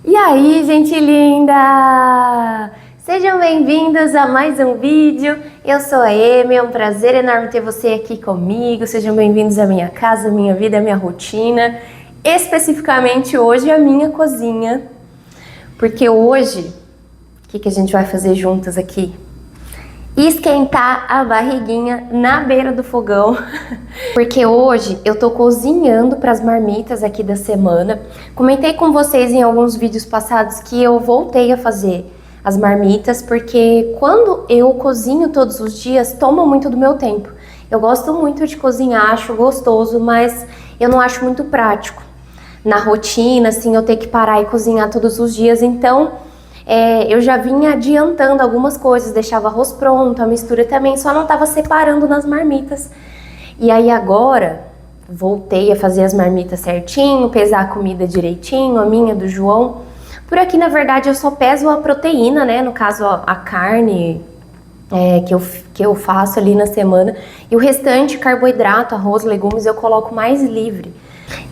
E aí, gente linda! Sejam bem-vindos a mais um vídeo. Eu sou a Amy, é um prazer enorme ter você aqui comigo. Sejam bem-vindos à minha casa, à minha vida, à minha rotina. Especificamente hoje, a minha cozinha. Porque hoje, o que a gente vai fazer juntas aqui? Esquentar a barriguinha na beira do fogão, porque hoje eu tô cozinhando para as marmitas aqui da semana. Comentei com vocês em alguns vídeos passados que eu voltei a fazer as marmitas, porque quando eu cozinho todos os dias, toma muito do meu tempo. Eu gosto muito de cozinhar, acho gostoso, mas eu não acho muito prático. Na rotina, assim, eu tenho que parar e cozinhar todos os dias, então eu já vinha adiantando algumas coisas, deixava arroz pronto, a mistura também, só não estava separando nas marmitas. E aí agora, voltei a fazer as marmitas certinho, pesar a comida direitinho, a minha, do João. Por aqui, na verdade, eu só peso a proteína, né, no caso a carne que eu faço ali na semana. E o restante, carboidrato, arroz, legumes, eu coloco mais livre.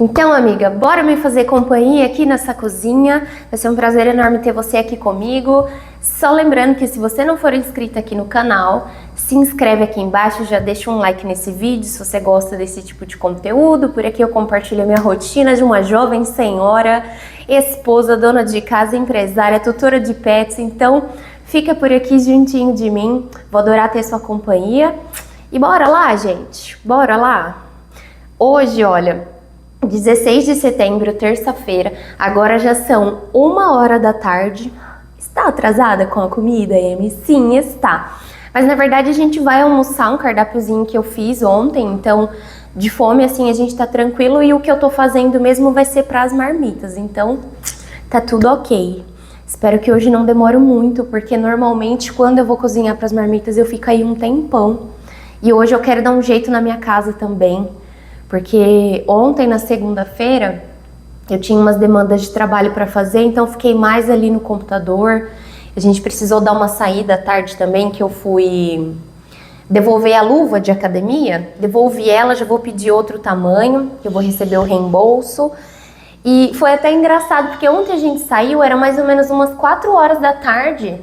Então, amiga, bora me fazer companhia aqui nessa cozinha. Vai ser um prazer enorme ter você aqui comigo. Só lembrando que se você não for inscrito aqui no canal, se inscreve aqui embaixo, já deixa um like nesse vídeo se você gosta desse tipo de conteúdo. Por aqui eu compartilho a minha rotina de uma jovem senhora, esposa, dona de casa, empresária, tutora de pets. Então, fica por aqui juntinho de mim. Vou adorar ter sua companhia. E bora lá, gente? Bora lá? Hoje, olha, 16 de setembro, terça-feira, agora já são 1h da tarde. Está atrasada com a comida, Amy? Sim, está. Mas na verdade a gente vai almoçar um cardápiozinho que eu fiz ontem, então de fome assim a gente tá tranquilo e o que eu tô fazendo mesmo vai ser para as marmitas, então tá tudo ok. Espero que hoje não demore muito, porque normalmente quando eu vou cozinhar para as marmitas eu fico aí um tempão. E hoje eu quero dar um jeito na minha casa também. Porque ontem, na segunda-feira, eu tinha umas demandas de trabalho para fazer, então fiquei mais ali no computador. A gente precisou dar uma saída à tarde também, que eu fui devolver a luva de academia. Devolvi ela, já vou pedir outro tamanho, que eu vou receber o reembolso. E foi até engraçado, porque ontem a gente saiu, era mais ou menos umas 4h da tarde.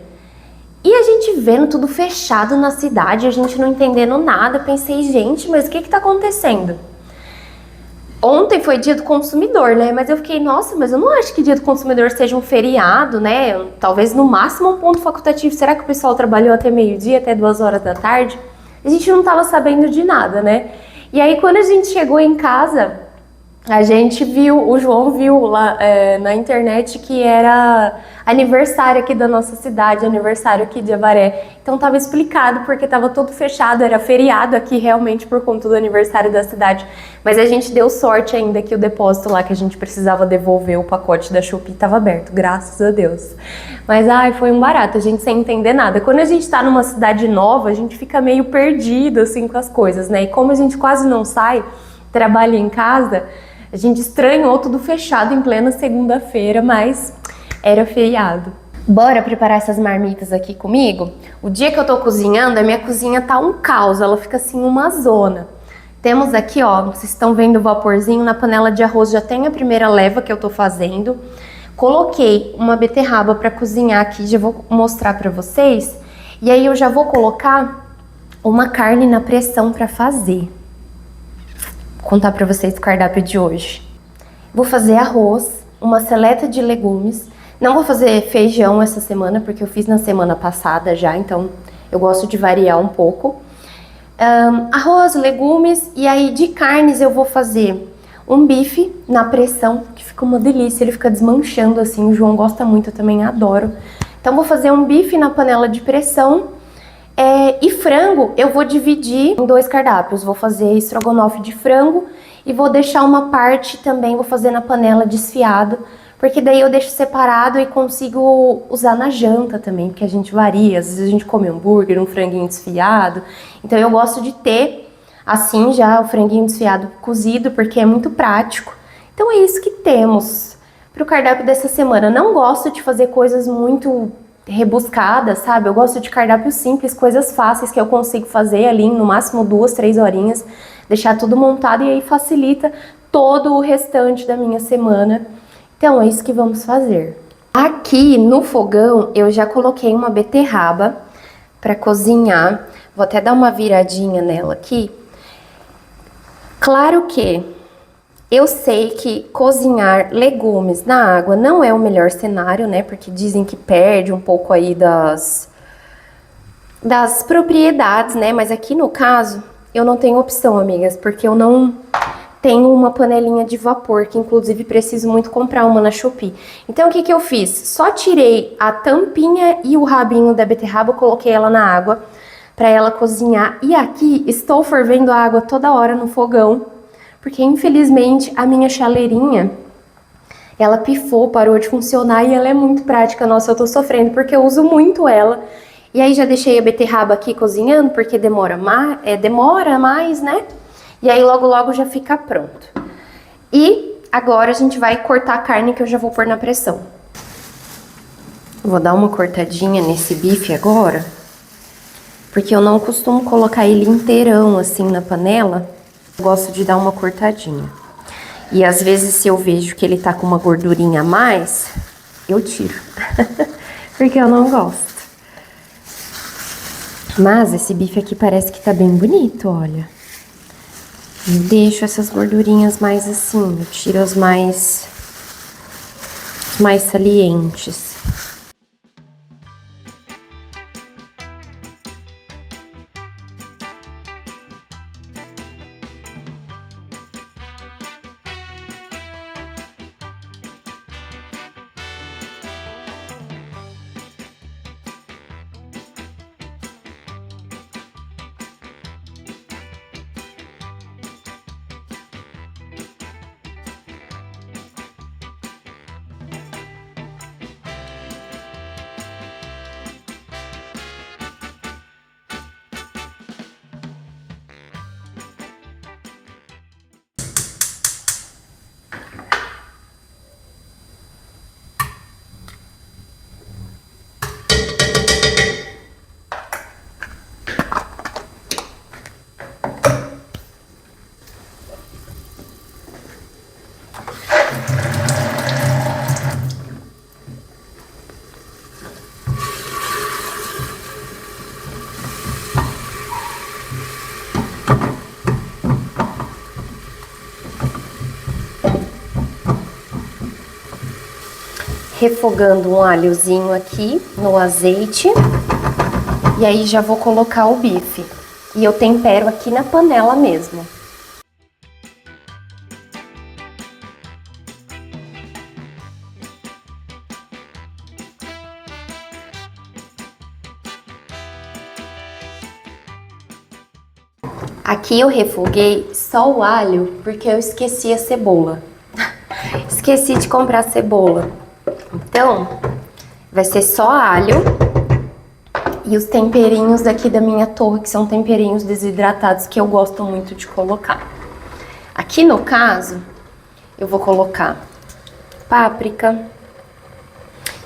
E a gente vendo tudo fechado na cidade, a gente não entendendo nada. Pensei, gente, mas o que tá acontecendo? Ontem foi dia do consumidor, né? Mas eu fiquei, nossa, mas eu não acho que dia do consumidor seja um feriado, né? Talvez no máximo um ponto facultativo. Será que o pessoal trabalhou até meio-dia, até 2h da tarde? A gente não tava sabendo de nada, né? E aí quando a gente chegou em casa, a gente viu, o João viu lá na internet que era aniversário aqui da nossa cidade, aniversário aqui de Avaré. Então tava explicado porque tava todo fechado, era feriado aqui realmente por conta do aniversário da cidade. Mas a gente deu sorte ainda que o depósito lá que a gente precisava devolver o pacote da Shopee tava aberto, graças a Deus. Mas ai, foi um barato, a gente sem entender nada. Quando a gente tá numa cidade nova, a gente fica meio perdido assim com as coisas, né? E como a gente quase não sai, trabalha em casa, a gente estranhou tudo fechado em plena segunda-feira, mas era feriado. Bora preparar essas marmitas aqui comigo? O dia que eu tô cozinhando, a minha cozinha tá um caos, ela fica assim uma zona. Temos aqui, ó, vocês estão vendo o vaporzinho na panela de arroz, já tem a primeira leva que eu tô fazendo. Coloquei uma beterraba pra cozinhar aqui, já vou mostrar pra vocês. E aí eu já vou colocar uma carne na pressão pra fazer. Contar para vocês o cardápio de hoje. Vou fazer arroz, uma seleta de legumes. Não vou fazer feijão essa semana, porque eu fiz na semana passada já, então eu gosto de variar um pouco. Arroz, legumes, e aí de carnes eu vou fazer um bife na pressão, que fica uma delícia, ele fica desmanchando assim, o João gosta muito, eu também adoro. Então vou fazer um bife na panela de pressão. E frango eu vou dividir em 2 cardápios, vou fazer estrogonofe de frango e vou deixar uma parte também, vou fazer na panela desfiado, porque daí eu deixo separado e consigo usar na janta também, porque a gente varia, às vezes a gente come hambúrguer, um franguinho desfiado, então eu gosto de ter assim já o franguinho desfiado cozido, porque é muito prático. Então é isso que temos para o cardápio dessa semana. Não gosto de fazer coisas muito rebuscadas, sabe? Eu gosto de cardápio simples, coisas fáceis que eu consigo fazer ali em no máximo 2, 3 horinhas, deixar tudo montado e aí facilita todo o restante da minha semana. Então é isso que vamos fazer. Aqui no fogão eu já coloquei uma beterraba para cozinhar. Vou até dar uma viradinha nela aqui. Claro que eu sei que cozinhar legumes na água não é o melhor cenário, né? Porque dizem que perde um pouco aí das propriedades, né? Mas aqui no caso, eu não tenho opção, amigas, porque eu não tenho uma panelinha de vapor, que inclusive preciso muito comprar uma na Shopee. Então, o que que eu fiz? Só tirei a tampinha e o rabinho da beterraba, coloquei ela na água para ela cozinhar. E aqui estou fervendo a água toda hora no fogão, porque infelizmente a minha chaleirinha, ela pifou, parou de funcionar e ela é muito prática. Nossa, eu tô sofrendo porque eu uso muito ela. E aí já deixei a beterraba aqui cozinhando, porque demora mais, né? E aí logo logo já fica pronto. E agora a gente vai cortar a carne que eu já vou pôr na pressão. Vou dar uma cortadinha nesse bife agora, porque eu não costumo colocar ele inteirão assim na panela. Eu gosto de dar uma cortadinha. E às vezes se eu vejo que ele tá com uma gordurinha a mais, eu tiro. Porque eu não gosto. Mas esse bife aqui parece que tá bem bonito, olha. Eu deixo essas gordurinhas mais assim, eu tiro as mais salientes. Refogando um alhozinho aqui no azeite. E aí já vou colocar o bife. E eu tempero aqui na panela mesmo. Aqui eu refoguei só o alho porque eu esqueci a cebola. Esqueci de comprar cebola. Então, vai ser só alho e os temperinhos daqui da minha torre, que são temperinhos desidratados que eu gosto muito de colocar. Aqui no caso, eu vou colocar páprica,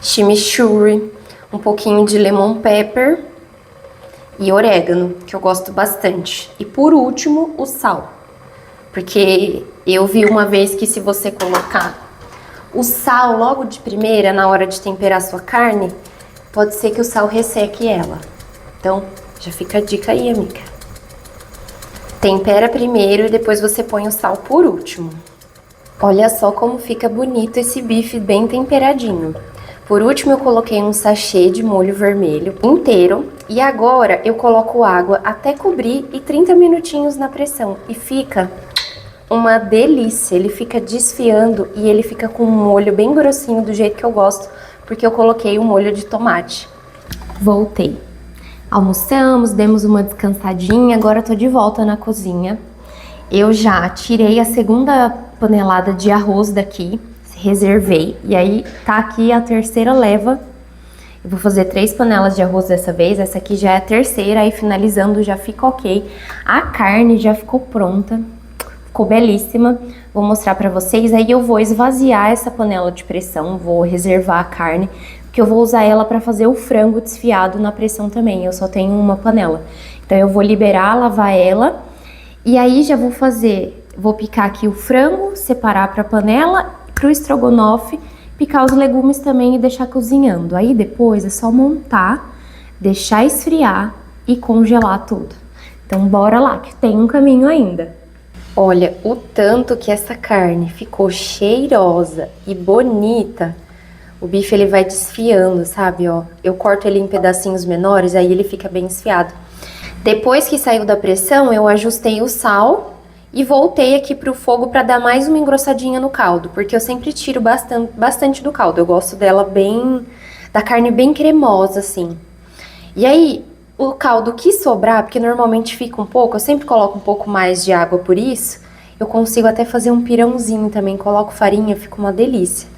chimichurri, um pouquinho de lemon pepper e orégano, que eu gosto bastante. E por último, o sal. Porque eu vi uma vez que se você colocar o sal logo de primeira, na hora de temperar sua carne, pode ser que o sal resseque ela. Então, já fica a dica aí, amiga. Tempera primeiro e depois você põe o sal por último. Olha só como fica bonito esse bife bem temperadinho. Por último, eu coloquei um sachê de molho vermelho inteiro. E agora eu coloco água até cobrir e 30 minutinhos na pressão. E fica uma delícia. Ele fica desfiando e ele fica com um molho bem grossinho do jeito que eu gosto, porque eu coloquei um molho de tomate. Voltei. Almoçamos, demos uma descansadinha, agora eu tô de volta na cozinha. Eu já tirei a segunda panelada de arroz daqui, reservei, e aí tá aqui a terceira leva. Eu vou fazer 3 panelas de arroz dessa vez, essa aqui já é a terceira, aí finalizando já fica ok. A carne já ficou pronta, ficou belíssima, vou mostrar pra vocês. Aí eu vou esvaziar essa panela de pressão, vou reservar a carne, porque eu vou usar ela pra fazer o frango desfiado na pressão também, eu só tenho uma panela. Então eu vou liberar, lavar ela, e aí já vou picar aqui o frango, separar pra panela, pro estrogonofe, picar os legumes também e deixar cozinhando. Aí depois é só montar, deixar esfriar e congelar tudo. Então bora lá, que tem um caminho ainda. Olha o tanto que essa carne ficou cheirosa e bonita. O bife ele vai desfiando, sabe, ó. Eu corto ele em pedacinhos menores, aí ele fica bem desfiado. Depois que saiu da pressão, eu ajustei o sal e voltei aqui pro fogo para dar mais uma engrossadinha no caldo, porque eu sempre tiro bastante do caldo. Eu gosto dela bem, da carne bem cremosa, assim. E aí, o caldo que sobrar, porque normalmente fica um pouco, eu sempre coloco um pouco mais de água por isso, eu consigo até fazer um pirãozinho também, coloco farinha, fica uma delícia.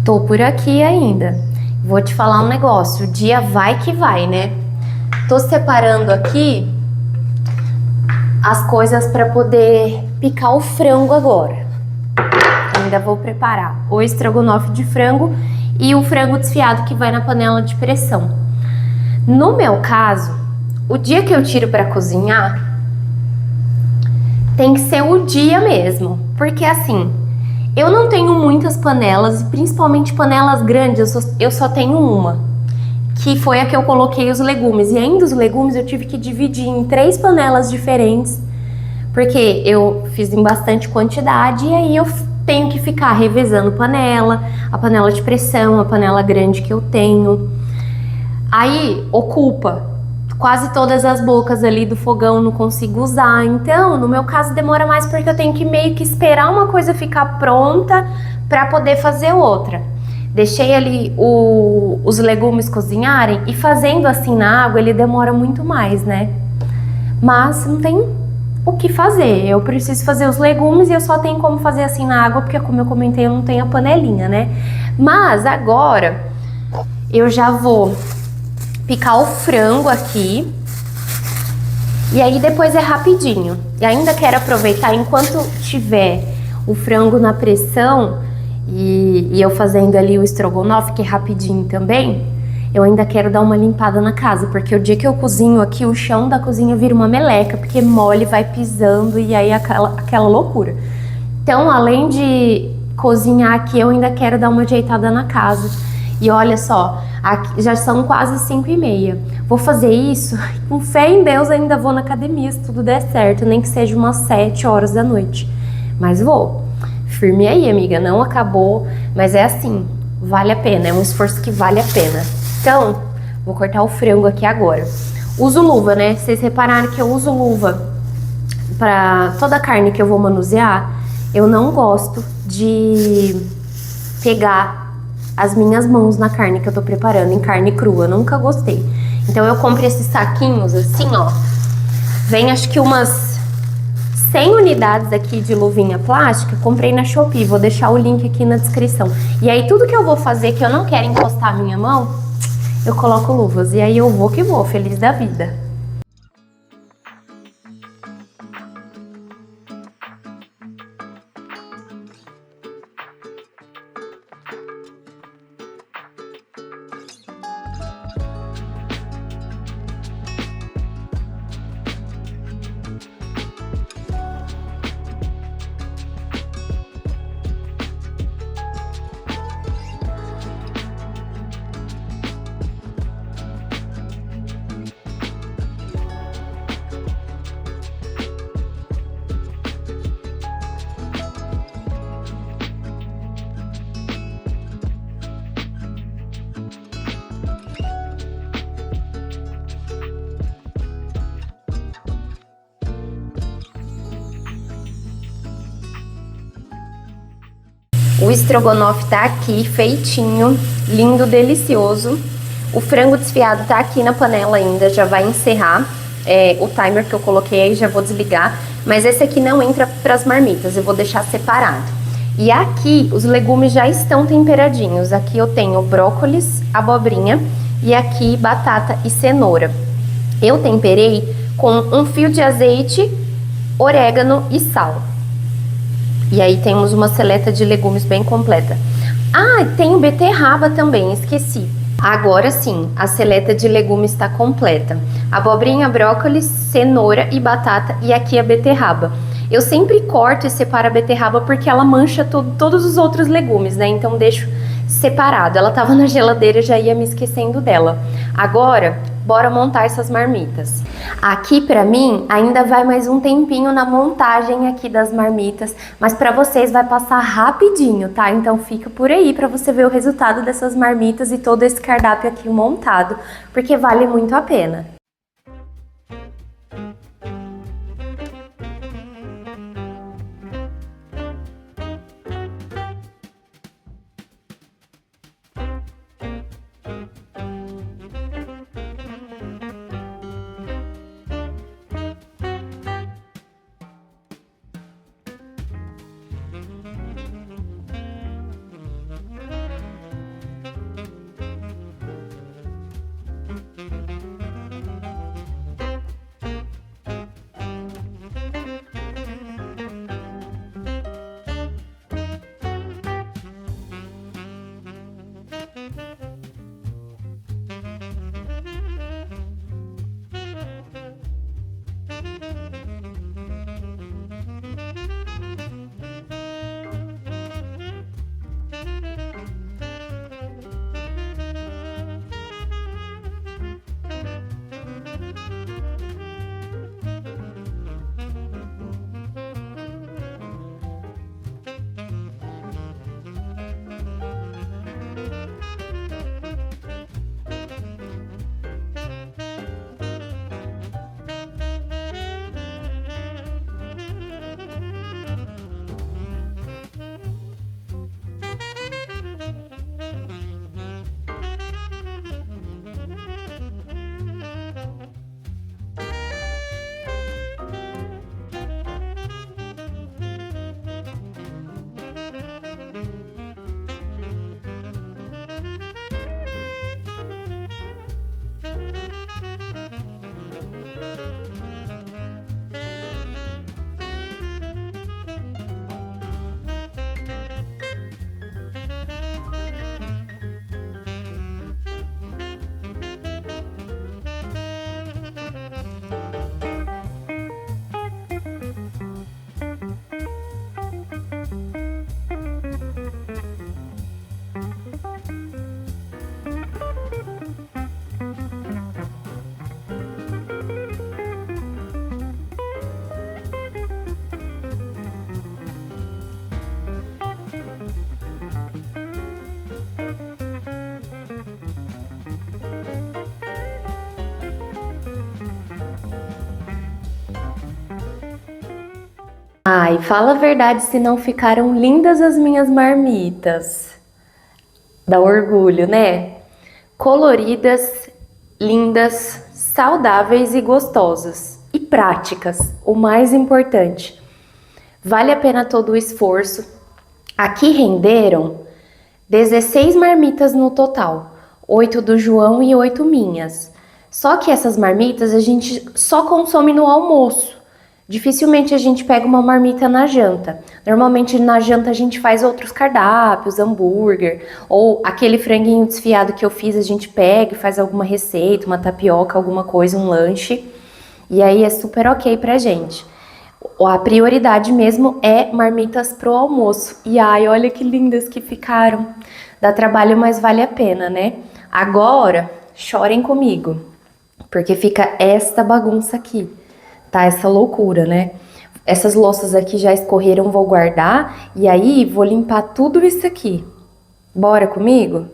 Tô por aqui ainda. Vou te falar um negócio, o dia vai que vai, né? Tô separando aqui as coisas para poder picar o frango agora. Ainda vou preparar o estrogonofe de frango e o frango desfiado que vai na panela de pressão. No meu caso, o dia que eu tiro para cozinhar tem que ser o dia mesmo, porque assim, eu não tenho muitas panelas, principalmente panelas grandes, eu só tenho uma, que foi a que eu coloquei os legumes. E ainda os legumes eu tive que dividir em 3 panelas diferentes, porque eu fiz em bastante quantidade e aí eu tenho que ficar revezando panela, a panela de pressão, a panela grande que eu tenho. Aí ocupa quase todas as bocas ali do fogão, não consigo usar. Então, no meu caso, demora mais porque eu tenho que meio que esperar uma coisa ficar pronta para poder fazer outra. Deixei ali os legumes cozinharem e fazendo assim na água, ele demora muito mais, né? Mas não tem o que fazer. Eu preciso fazer os legumes e eu só tenho como fazer assim na água, porque como eu comentei, eu não tenho a panelinha, né? Mas agora eu já vou picar o frango aqui. E aí depois é rapidinho. E ainda quero aproveitar, enquanto tiver o frango na pressão e eu fazendo ali o estrogonofe, que é rapidinho também, eu ainda quero dar uma limpada na casa, porque o dia que eu cozinho aqui, o chão da cozinha vira uma meleca, porque mole, vai pisando e aí aquela loucura. Então, além de cozinhar aqui, eu ainda quero dar uma ajeitada na casa. E olha só, aqui já são quase 5h30. Vou fazer isso, com fé em Deus ainda vou na academia se tudo der certo, nem que seja umas 7 horas da noite. Mas vou. Firme aí, amiga, não acabou, mas é assim, vale a pena, é um esforço que vale a pena. Então, vou cortar o frango aqui agora. Uso luva, né? Vocês repararam que eu uso luva para toda a carne que eu vou manusear, Eu não gosto de pegar as minhas mãos na carne que eu tô preparando, em carne crua, nunca gostei. Então eu compro esses saquinhos assim, ó. Vem acho que umas 100 unidades aqui de luvinha plástica, comprei na Shopee, vou deixar o link aqui na descrição. E aí tudo que eu vou fazer que eu não quero encostar a minha mão, eu coloco luvas. E aí eu vou que vou, feliz da vida. O estrogonofe tá aqui, feitinho, lindo, delicioso. O frango desfiado tá aqui na panela ainda, já vai encerrar o timer que eu coloquei aí, já vou desligar. Mas esse aqui não entra pras marmitas, eu vou deixar separado. E aqui os legumes já estão temperadinhos. Aqui eu tenho brócolis, abobrinha e aqui batata e cenoura. Eu temperei com um fio de azeite, orégano e sal. E aí temos uma seleta de legumes bem completa. Ah, tem beterraba também, esqueci. Agora sim, a seleta de legumes está completa. Abobrinha, brócolis, cenoura e batata e aqui a beterraba. Eu sempre corto e separo a beterraba porque ela mancha todos os outros legumes, né? Então deixo separado. Ela tava na geladeira e já ia me esquecendo dela. Agora, bora montar essas marmitas. Aqui pra mim ainda vai mais um tempinho na montagem aqui das marmitas, mas pra vocês vai passar rapidinho, tá? Então fica por aí pra você ver o resultado dessas marmitas e todo esse cardápio aqui montado, porque vale muito a pena. Ai, fala a verdade se não ficaram lindas as minhas marmitas. Dá orgulho, né? Coloridas, lindas, saudáveis e gostosas. E práticas, o mais importante. Vale a pena todo o esforço. Aqui renderam 16 marmitas no total. 8 do João e 8 minhas. Só que essas marmitas a gente só consome no almoço. Dificilmente a gente pega uma marmita na janta. Normalmente na janta a gente faz outros cardápios, hambúrguer, ou aquele franguinho desfiado que eu fiz, a gente pega e faz alguma receita, uma tapioca, alguma coisa, um lanche. E aí é super ok pra gente. A prioridade mesmo é marmitas pro almoço. E ai, olha que lindas que ficaram. Dá trabalho, mas vale a pena, né? Agora, chorem comigo, porque fica esta bagunça aqui. Tá, essa loucura, né? Essas louças aqui já escorreram, vou guardar e aí vou limpar tudo isso aqui. Bora comigo?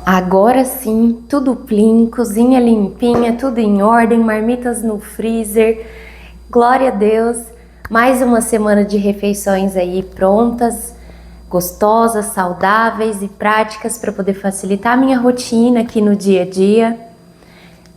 Agora sim, tudo clean, cozinha limpinha, tudo em ordem, marmitas no freezer. Glória a Deus! Mais uma semana de refeições aí prontas, gostosas, saudáveis e práticas para poder facilitar a minha rotina aqui no dia a dia.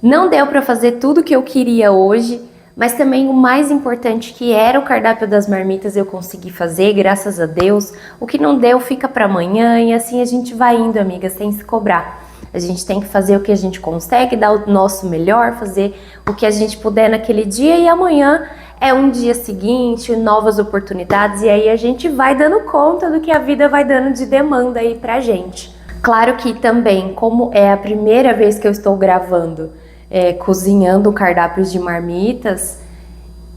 Não deu para fazer tudo que eu queria hoje, mas também o mais importante, que era o cardápio das marmitas, eu consegui fazer, graças a Deus. O que não deu fica para amanhã e assim a gente vai indo, amigas, sem se cobrar. A gente tem que fazer o que a gente consegue, dar o nosso melhor, fazer o que a gente puder naquele dia e amanhã é um dia seguinte, novas oportunidades e aí a gente vai dando conta do que a vida vai dando de demanda aí pra gente. Claro que também, como é a primeira vez que eu estou gravando, cozinhando cardápios de marmitas,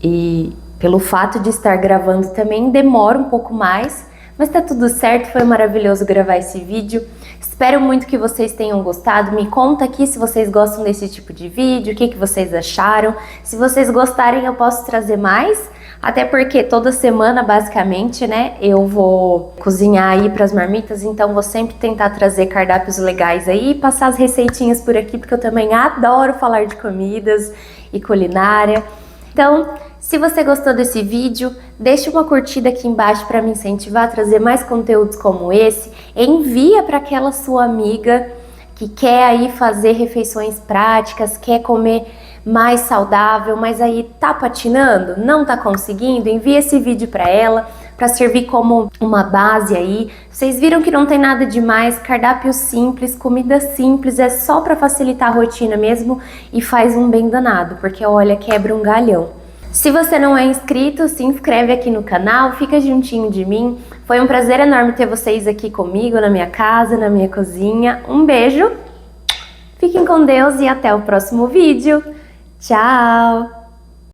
e pelo fato de estar gravando também demora um pouco mais, mas tá tudo certo, foi maravilhoso gravar esse vídeo. Espero muito que vocês tenham gostado. Me conta aqui se vocês gostam desse tipo de vídeo, o que vocês acharam. Se vocês gostarem, eu posso trazer mais, até porque toda semana, basicamente, né, eu vou cozinhar aí para as marmitas, então vou sempre tentar trazer cardápios legais aí e passar as receitinhas por aqui, porque eu também adoro falar de comidas e culinária. Então, se você gostou desse vídeo, deixa uma curtida aqui embaixo para me incentivar a trazer mais conteúdos como esse. Envia para aquela sua amiga que quer aí fazer refeições práticas, quer comer mais saudável, mas aí tá patinando, não tá conseguindo. Envia esse vídeo para ela, para servir como uma base aí. Vocês viram que não tem nada demais, cardápio simples, comida simples, é só para facilitar a rotina mesmo e faz um bem danado, porque olha, quebra um galhão. Se você não é inscrito, se inscreve aqui no canal, fica juntinho de mim. Foi um prazer enorme ter vocês aqui comigo, na minha casa, na minha cozinha. Um beijo, fiquem com Deus e até o próximo vídeo. Tchau!